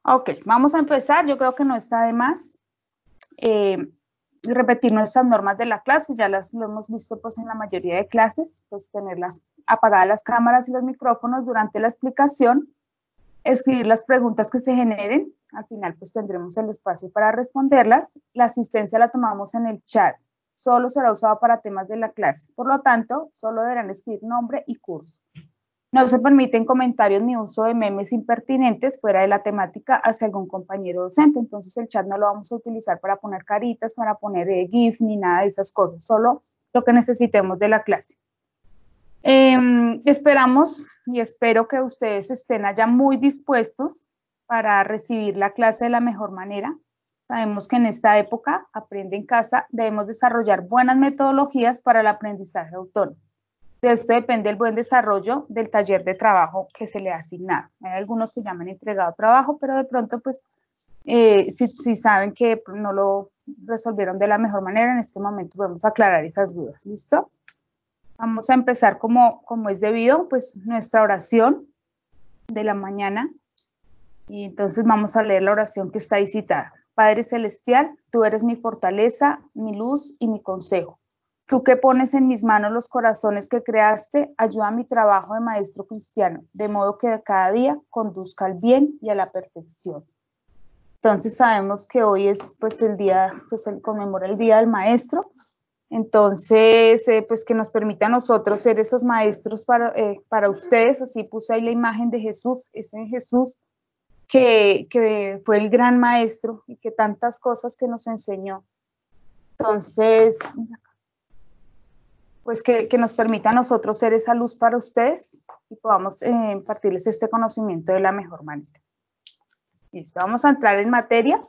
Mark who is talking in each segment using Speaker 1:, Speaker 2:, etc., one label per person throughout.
Speaker 1: Ok, vamos a empezar. Yo creo que no está de más repetir nuestras normas de la clase. Ya lo hemos visto pues en la mayoría de clases, pues tenerlas apagadas las cámaras y los micrófonos durante la explicación, escribir las preguntas que se generen. Al final pues tendremos el espacio para responderlas. La asistencia la tomamos en el chat. Solo será usado para temas de la clase. Por lo tanto, solo deberán escribir nombre y curso. No se permiten comentarios ni uso de memes impertinentes fuera de la temática hacia algún compañero docente. Entonces el chat no lo vamos a utilizar para poner caritas, para poner GIF ni nada de esas cosas, solo lo que necesitemos de la clase. Esperamos y espero que ustedes estén allá muy dispuestos para recibir la clase de la mejor manera. Sabemos que en esta época, aprende en casa, debemos desarrollar buenas metodologías para el aprendizaje autónomo. De esto depende el buen desarrollo del taller de trabajo que se le ha asignado. Hay algunos que ya me han entregado trabajo, pero de pronto, pues, si saben que no lo resolvieron de la mejor manera, en este momento podemos aclarar esas dudas. ¿Listo? Vamos a empezar como es debido, pues, nuestra oración de la mañana. Y entonces vamos a leer la oración que está ahí citada. Padre Celestial, tú eres mi fortaleza, mi luz y mi consejo. Tú que pones en mis manos los corazones que creaste, ayuda a mi trabajo de maestro cristiano, de modo que cada día conduzca al bien y a la perfección. Entonces sabemos que hoy es pues el día, pues se conmemora el Día del Maestro. Entonces, pues que nos permita a nosotros ser esos maestros para ustedes. Así puse ahí la imagen de Jesús, ese Jesús que fue el gran maestro y que tantas cosas que nos enseñó. Entonces, pues que nos permita a nosotros ser esa luz para ustedes y podamos impartirles este conocimiento de la mejor manera. Listo, vamos a entrar en materia.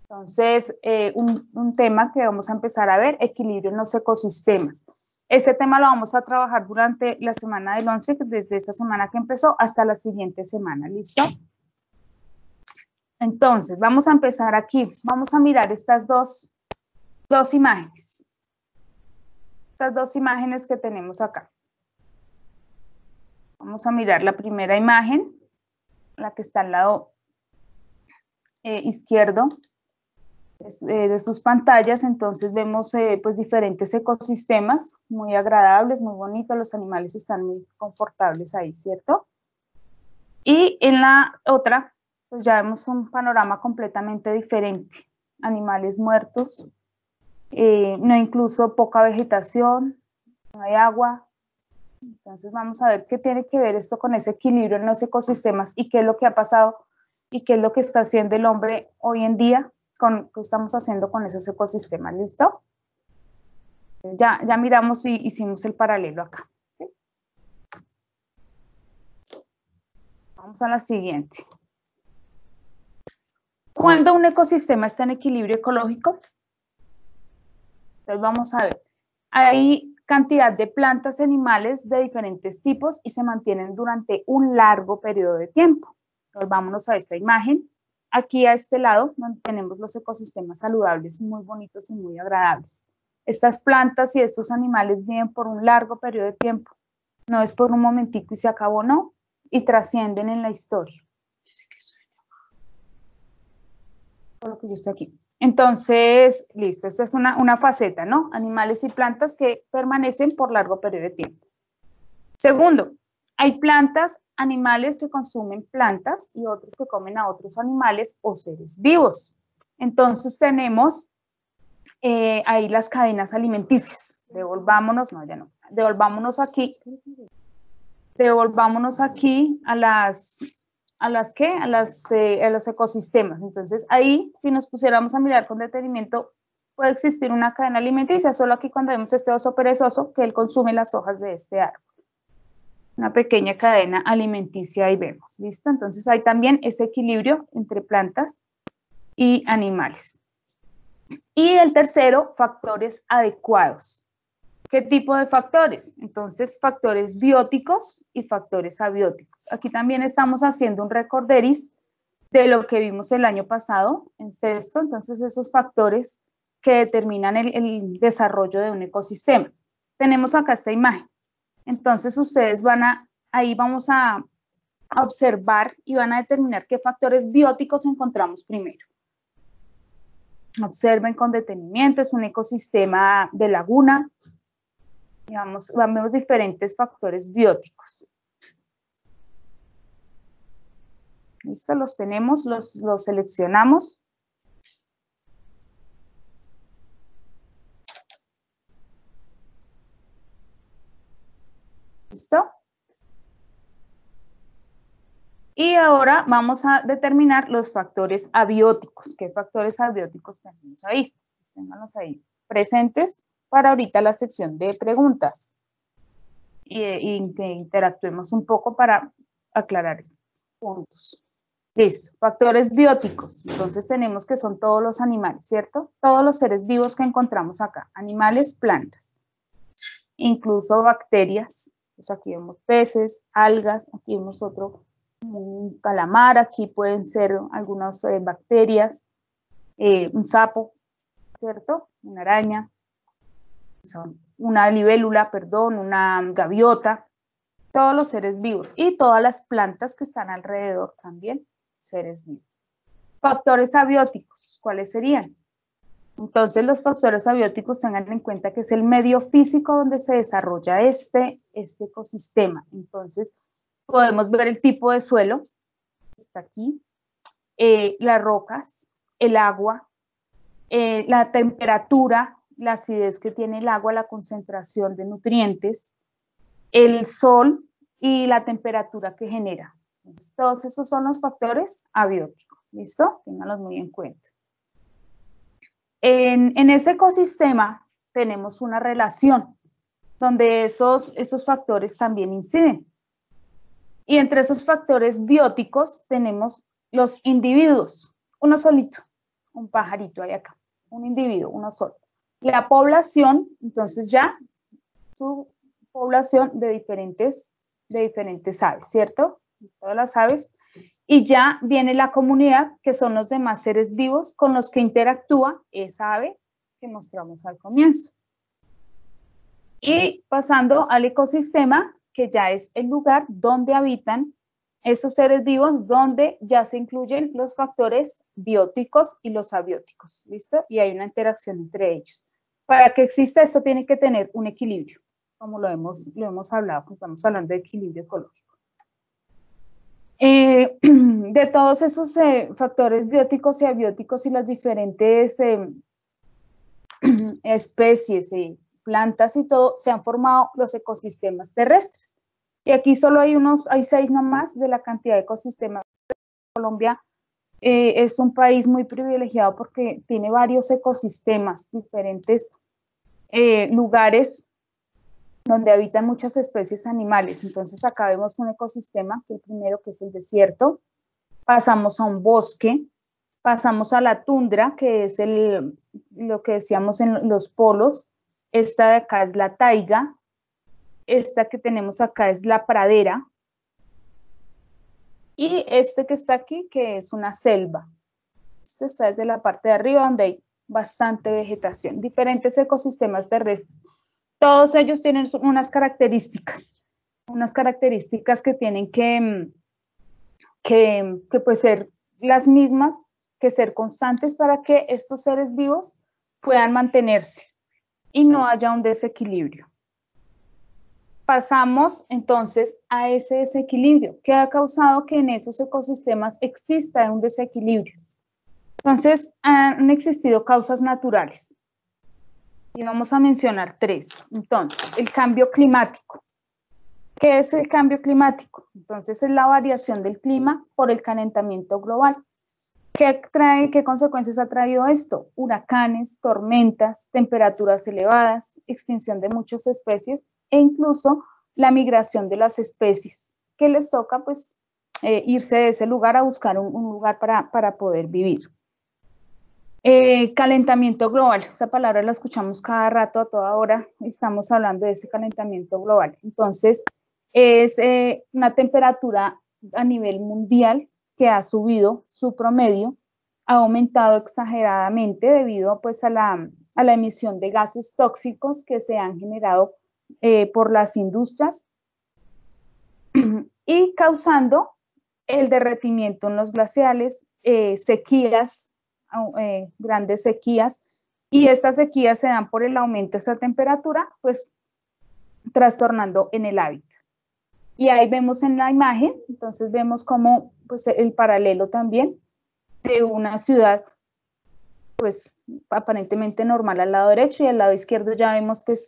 Speaker 1: Entonces, un tema que vamos a empezar a ver, equilibrio en los ecosistemas. Ese tema lo vamos a trabajar durante la semana del 11, desde esta semana que empezó hasta la siguiente semana, ¿listo? Entonces, vamos a empezar aquí. Vamos a mirar estas dos imágenes. Estas dos imágenes que tenemos acá. Vamos a mirar la primera imagen, la que está al lado izquierdo de sus pantallas. Entonces vemos pues diferentes ecosistemas muy agradables, muy bonitos. Los animales están muy confortables ahí, ¿cierto? Y en la otra, pues ya vemos un panorama completamente diferente. Animales muertos, no incluso poca vegetación, no hay agua. Entonces vamos a ver qué tiene que ver esto con ese equilibrio en los ecosistemas y qué es lo que ha pasado y qué es lo que está haciendo el hombre hoy en día, qué estamos haciendo con esos ecosistemas. ¿Listo? Ya miramos y hicimos el paralelo acá. ¿Sí? Vamos a la siguiente. ¿Cuándo un ecosistema está en equilibrio ecológico? Entonces vamos a ver. Hay cantidad de plantas y animales de diferentes tipos y se mantienen durante un largo periodo de tiempo. Entonces vámonos a esta imagen. Aquí a este lado donde tenemos los ecosistemas saludables, muy bonitos y muy agradables. Estas plantas y estos animales viven por un largo periodo de tiempo. No es por un momentico y se acabó, no. Y trascienden en la historia. Por lo que yo estoy aquí. Entonces, listo, esta es una faceta, ¿no? Animales y plantas que permanecen por largo periodo de tiempo. Segundo, hay plantas, animales que consumen plantas y otros que comen a otros animales o seres vivos. Entonces tenemos ahí las cadenas alimenticias. Devolvámonos, no, ya no. Devolvámonos aquí a los ecosistemas. Entonces ahí, si nos pusiéramos a mirar con detenimiento, puede existir una cadena alimenticia, solo aquí cuando vemos este oso perezoso, que él consume las hojas de este árbol. Una pequeña cadena alimenticia ahí vemos, ¿listo? Entonces hay también ese equilibrio entre plantas y animales. Y el tercero, factores adecuados. ¿Qué tipo de factores? Entonces, factores bióticos y factores abióticos. Aquí también estamos haciendo un recorderis de lo que vimos el año pasado en sexto. Entonces, esos factores que determinan el desarrollo de un ecosistema. Tenemos acá esta imagen. Entonces, ustedes ahí vamos a a observar y van a determinar qué factores bióticos encontramos primero. Observen con detenimiento, es un ecosistema de laguna. Vemos diferentes factores bióticos. Listo, los tenemos, los seleccionamos. ¿Listo? Y ahora vamos a determinar los factores abióticos. ¿Qué factores abióticos tenemos ahí? Pues ténganlos ahí presentes para ahorita la sección de preguntas. Y que interactuemos un poco para aclarar estos puntos. Listo, factores bióticos. Entonces tenemos que son todos los animales, ¿cierto? Todos los seres vivos que encontramos acá. Animales, plantas. Incluso bacterias. Pues aquí vemos peces, algas, aquí vemos otro, un calamar, aquí pueden ser algunas bacterias, un sapo, ¿cierto? Una araña, una libélula, perdón, una gaviota, todos los seres vivos y todas las plantas que están alrededor también, seres vivos. Factores abióticos, ¿cuáles serían? Entonces, los factores abióticos tengan en cuenta que es el medio físico donde se desarrolla este ecosistema. Entonces, podemos ver el tipo de suelo, está aquí, las rocas, el agua, la temperatura, la acidez que tiene el agua, la concentración de nutrientes, el sol y la temperatura que genera. Entonces, todos esos son los factores abióticos. ¿Listo? Ténganlos muy en cuenta. En ese ecosistema tenemos una relación donde esos factores también inciden. Y entre esos factores bióticos tenemos los individuos, uno solito, un pajarito hay acá, un individuo, uno solo. La población, entonces ya su población de diferentes aves, ¿cierto? Todas las aves. Y ya viene la comunidad, que son los demás seres vivos con los que interactúa esa ave que mostramos al comienzo. Y pasando al ecosistema, que ya es el lugar donde habitan esos seres vivos, donde ya se incluyen los factores bióticos y los abióticos, ¿listo? Y hay una interacción entre ellos. Para que exista esto tiene que tener un equilibrio, como lo hemos hablado, pues estamos hablando de equilibrio ecológico. De todos esos factores bióticos y abióticos y las diferentes especies, plantas y todo, se han formado los ecosistemas terrestres. Y aquí solo hay 6 nomás de la cantidad de ecosistemas. Colombia es un país muy privilegiado porque tiene varios ecosistemas, diferentes lugares donde habitan muchas especies animales. Entonces acá vemos un ecosistema, que el primero, que es el desierto, pasamos a un bosque, pasamos a la tundra, que es lo que decíamos en los polos, esta de acá es la taiga, esta que tenemos acá es la pradera, y este que está aquí, que es una selva. Esto está desde la parte de arriba, donde hay bastante vegetación, diferentes ecosistemas terrestres. Todos ellos tienen unas características que tienen que pues ser las mismas, que ser constantes para que estos seres vivos puedan mantenerse y no haya un desequilibrio. Pasamos entonces a ese desequilibrio que ha causado que en esos ecosistemas exista un desequilibrio. Entonces, han existido causas naturales. Y vamos a mencionar 3. Entonces, el cambio climático. ¿Qué es el cambio climático? Entonces, es la variación del clima por el calentamiento global. ¿Qué consecuencias ha traído esto? Huracanes, tormentas, temperaturas elevadas, extinción de muchas especies e incluso la migración de las especies, que les toca pues irse de ese lugar a buscar un lugar para poder vivir. Calentamiento global, esa palabra la escuchamos cada rato, a toda hora, estamos hablando de ese calentamiento global. Entonces, es una temperatura a nivel mundial que ha subido su promedio, ha aumentado exageradamente debido pues a la emisión de gases tóxicos que se han generado por las industrias y causando el derretimiento en los glaciales, sequías, grandes sequías, y estas sequías se dan por el aumento de esta temperatura, pues trastornando en el hábitat. Y ahí vemos en la imagen, entonces vemos como pues, el paralelo también de una ciudad pues aparentemente normal al lado derecho, y al lado izquierdo ya vemos pues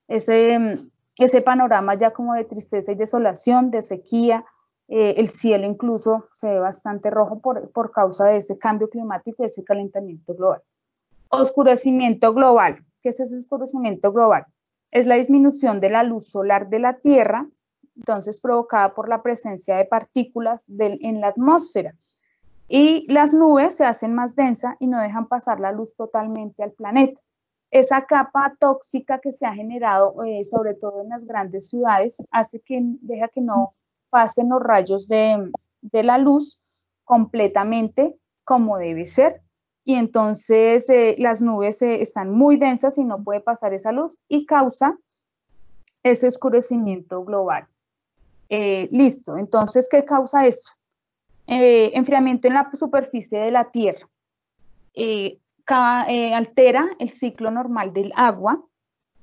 Speaker 1: ese panorama ya como de tristeza y desolación, de sequía. El cielo incluso se ve bastante rojo por causa de ese cambio climático, de ese calentamiento global. Oscurecimiento global. ¿Qué es ese oscurecimiento global? Es la disminución de la luz solar de la Tierra, entonces provocada por la presencia de partículas en la atmósfera. Y las nubes se hacen más densas y no dejan pasar la luz totalmente al planeta. Esa capa tóxica que se ha generado, sobre todo en las grandes ciudades, deja que no pasen los rayos de la luz completamente como debe ser. Y entonces las nubes están muy densas y no puede pasar esa luz y causa ese oscurecimiento global. Listo, entonces, ¿qué causa esto? Enfriamiento en la superficie de la Tierra. Altera el ciclo normal del agua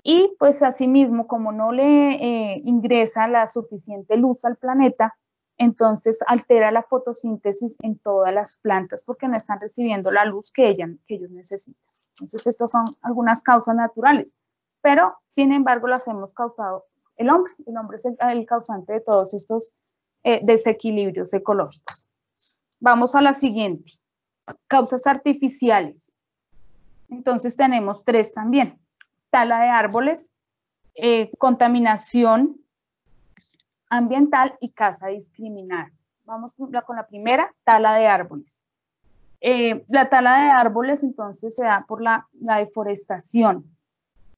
Speaker 1: y pues asimismo, como no le ingresa la suficiente luz al planeta, entonces altera la fotosíntesis en todas las plantas porque no están recibiendo la luz que ellos necesitan. Entonces, estas son algunas causas naturales, pero sin embargo las hemos causado el hombre. El hombre es el causante de todos estos desequilibrios ecológicos. Vamos a la siguiente. Causas artificiales. Entonces tenemos 3 también. Tala de árboles, contaminación ambiental y caza discriminada. Vamos con la primera, tala de árboles. La tala de árboles entonces se da por la deforestación,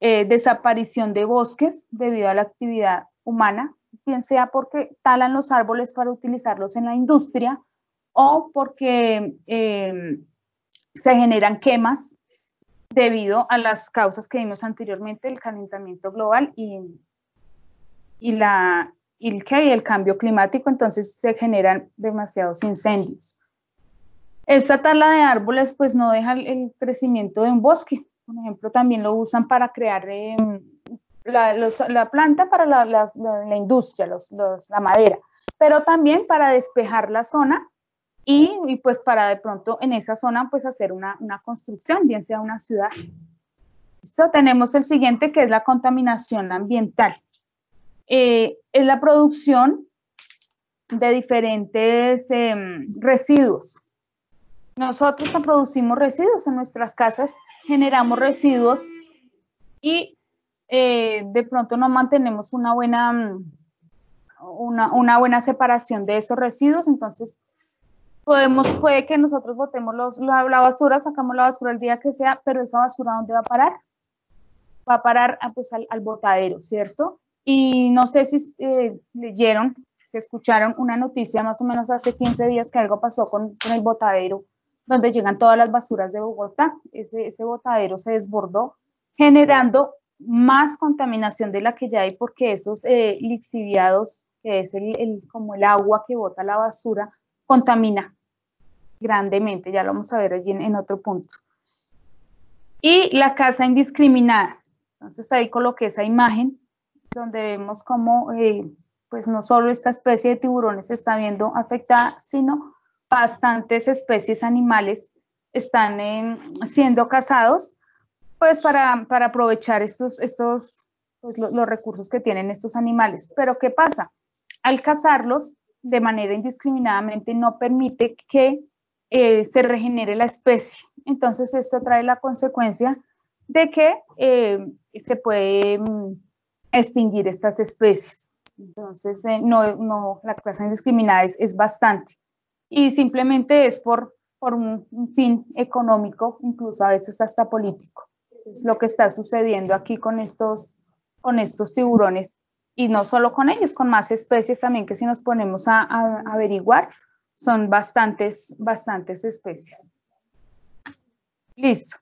Speaker 1: desaparición de bosques debido a la actividad humana, bien sea porque talan los árboles para utilizarlos en la industria o porque se generan quemas debido a las causas que vimos anteriormente, el calentamiento global y el cambio climático, entonces se generan demasiados incendios. Esta tala de árboles pues no deja el crecimiento de un bosque. Por ejemplo, también lo usan para crear la planta para la industria, la madera, pero también para despejar la zona y pues para de pronto en esa zona pues hacer una construcción, bien sea una ciudad. Listo, tenemos el siguiente que es la contaminación ambiental. Es la producción de diferentes residuos. Nosotros producimos residuos en nuestras casas, generamos residuos y de pronto no mantenemos una buena separación de esos residuos, entonces puede que nosotros botemos la basura, sacamos la basura el día que sea, pero esa basura ¿dónde va a parar? Va a parar pues, al botadero, ¿cierto? Y no sé si leyeron, si escucharon una noticia más o menos hace 15 días que algo pasó con el botadero, donde llegan todas las basuras de Bogotá. Ese botadero se desbordó, generando más contaminación de la que ya hay, porque esos lixiviados, que es como el agua que bota la basura, contamina grandemente, ya lo vamos a ver allí en otro punto. Y la caza indiscriminada, entonces ahí coloqué esa imagen donde vemos cómo pues no solo esta especie de tiburones se está viendo afectada, sino bastantes especies animales están siendo cazados pues para aprovechar pues, los recursos que tienen estos animales. Pero ¿qué pasa? Al cazarlos de manera indiscriminadamente no permite que se regenere la especie. Entonces esto trae la consecuencia de que se puede extinguir estas especies. Entonces la caza indiscriminada es bastante y simplemente es por un fin económico, incluso a veces hasta político. Es lo que está sucediendo aquí con estos tiburones, y no solo con ellos, con más especies también, que si nos ponemos a averiguar, son bastantes especies. Listo.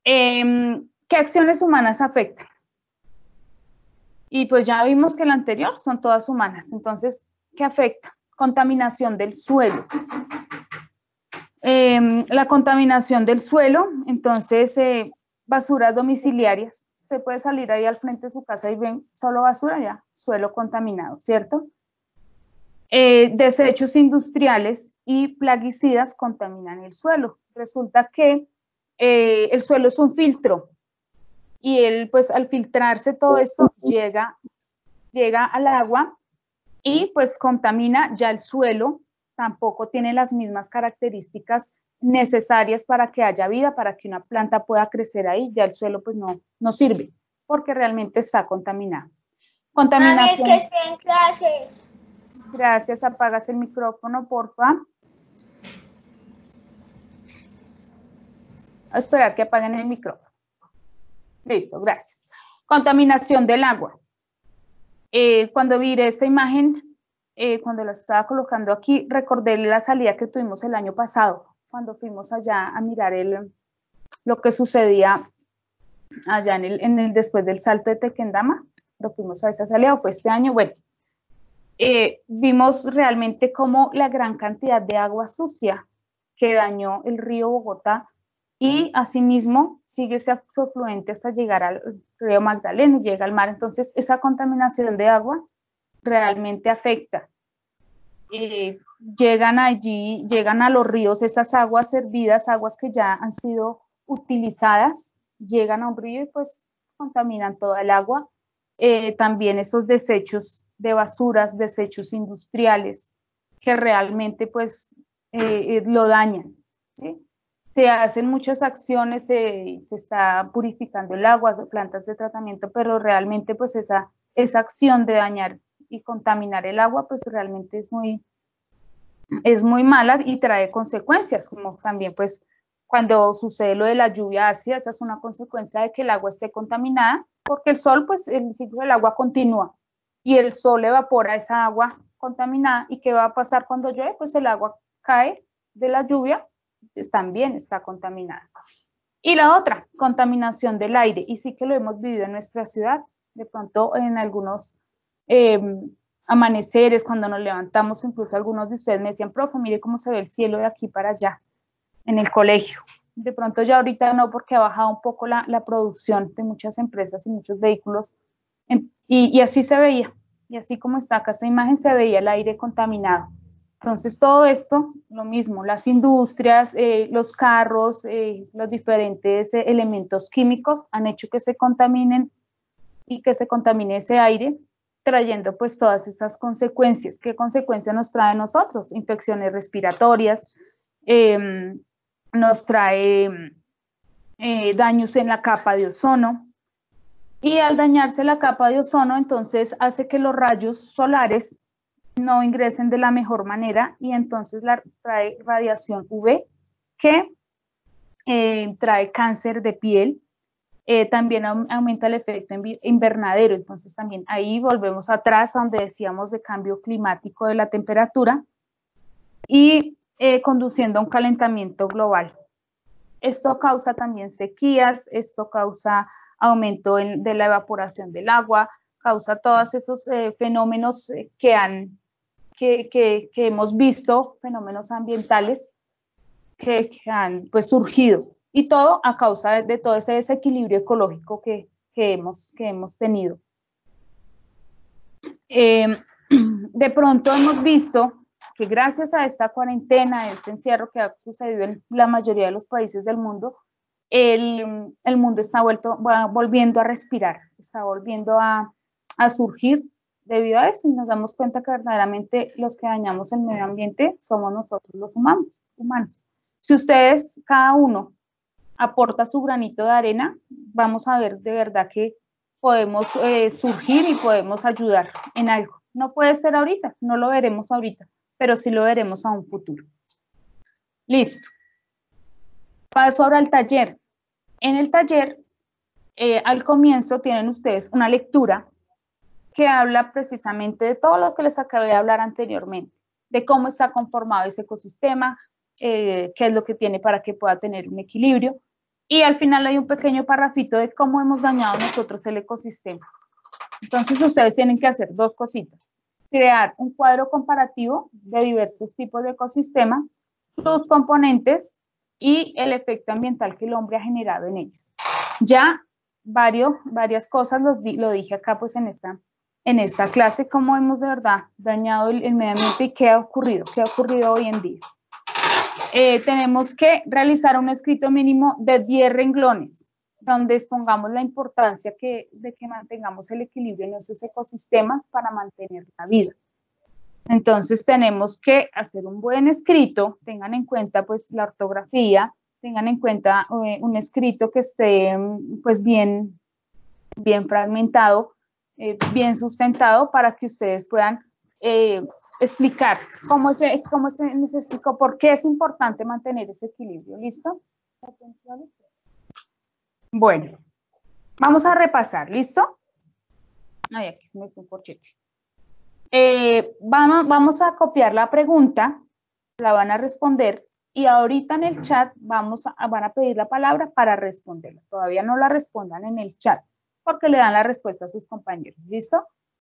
Speaker 1: ¿Qué acciones humanas afectan? Y pues ya vimos que la anterior son todas humanas. Entonces, ¿qué afecta? contaminación del suelo. La contaminación del suelo, entonces, basuras domiciliarias. Se puede salir ahí al frente de su casa y ven solo basura, ya, suelo contaminado, ¿cierto? Desechos industriales y plaguicidas contaminan el suelo. Resulta que el suelo es un filtro y pues al filtrarse todo esto llega al agua y pues contamina ya el suelo, tampoco tiene las mismas características necesarias para que haya vida, para que una planta pueda crecer ahí, ya el suelo pues no sirve, porque realmente está contaminado. Contaminación.
Speaker 2: Mami, es que estoy en clase.
Speaker 1: Gracias, apagas el micrófono, porfa. A esperar que apaguen el micrófono. Listo, gracias. Contaminación del agua. Cuando miré esta imagen, cuando la estaba colocando aquí, recordé la salida que tuvimos el año pasado, cuando fuimos allá a mirar lo que sucedía allá después del salto de Tequendama. Cuando fuimos a esa salida, fue este año, bueno, vimos realmente cómo la gran cantidad de agua sucia que dañó el río Bogotá y asimismo sigue ese afluente hasta llegar al río Magdalena y llega al mar. Entonces, esa contaminación de agua realmente afecta. Llegan a los ríos esas aguas hervidas, aguas que ya han sido utilizadas, llegan a un río y pues contaminan toda el agua. También esos desechos de basuras, desechos industriales, que realmente pues lo dañan, ¿sí? Se hacen muchas acciones, se está purificando el agua, plantas de tratamiento, pero realmente pues esa acción de dañar y contaminar el agua pues realmente es muy mala y trae consecuencias, como también pues cuando sucede lo de la lluvia ácida, esa es una consecuencia de que el agua esté contaminada, porque el sol, pues el ciclo del agua continúa y el sol evapora esa agua contaminada. ¿Y qué va a pasar cuando llueve? Pues el agua cae de la lluvia, pues, también está contaminada. Y la otra, contaminación del aire, y sí que lo hemos vivido en nuestra ciudad, de pronto en algunos amaneceres, cuando nos levantamos, incluso algunos de ustedes me decían, profe, mire cómo se ve el cielo de aquí para allá, en el colegio. De pronto ya ahorita no, porque ha bajado un poco la producción de muchas empresas y muchos vehículos, y así se veía, y así como está acá esta imagen, se veía el aire contaminado. Entonces todo esto, lo mismo, las industrias, los carros, los diferentes elementos químicos han hecho que se contaminen y que se contamine ese aire, trayendo pues todas esas consecuencias. ¿Qué consecuencias nos trae a nosotros? Infecciones respiratorias, nos trae daños en la capa de ozono, y al dañarse la capa de ozono, entonces hace que los rayos solares no ingresen de la mejor manera y entonces trae radiación UV que trae cáncer de piel, también aumenta el efecto invernadero. Entonces también ahí volvemos atrás a donde decíamos de cambio climático de la temperatura y conduciendo a un calentamiento global. Esto causa también sequías, esto causa aumento de la evaporación del agua, causa todos esos fenómenos que hemos visto, fenómenos ambientales que han pues surgido, y todo a causa de todo ese desequilibrio ecológico que hemos tenido. De pronto hemos visto que gracias a esta cuarentena, a este encierro que ha sucedido en la mayoría de los países del mundo, el mundo está volviendo a respirar, está volviendo a surgir debido a eso, y nos damos cuenta que verdaderamente los que dañamos el medio ambiente somos nosotros los humanos. Si ustedes, cada uno, aporta su granito de arena, vamos a ver de verdad que podemos surgir y podemos ayudar en algo. No puede ser ahorita, no lo veremos ahorita, pero sí lo veremos a un futuro. Listo. Paso ahora al taller. En el taller, al comienzo tienen ustedes una lectura que habla precisamente de todo lo que les acabé de hablar anteriormente, de cómo está conformado ese ecosistema, qué es lo que tiene para que pueda tener un equilibrio, y al final hay un pequeño parrafito de cómo hemos dañado nosotros el ecosistema. Entonces ustedes tienen que hacer dos cositas. crear un cuadro comparativo de diversos tipos de ecosistemas, sus componentes y el efecto ambiental que el hombre ha generado en ellos. Ya varias cosas lo dije acá pues en esta clase, cómo hemos de verdad dañado el medio ambiente y qué ha ocurrido hoy en día. Tenemos que realizar un escrito mínimo de 10 renglones, donde expongamos la importancia de que mantengamos el equilibrio en esos ecosistemas para mantener la vida. Entonces tenemos que hacer un buen escrito, tengan en cuenta pues la ortografía, tengan en cuenta un escrito que esté pues bien fragmentado, bien sustentado para que ustedes puedan explicar cómo se necesita, por qué es importante mantener ese equilibrio. ¿Listo? Bueno, vamos a repasar. ¿Listo? Ay, aquí se me fue un corchete. Vamos a copiar la pregunta, la van a responder y ahorita en el chat van a pedir la palabra para responderla. Todavía no la respondan en el chat porque le dan la respuesta a sus compañeros. ¿Listo?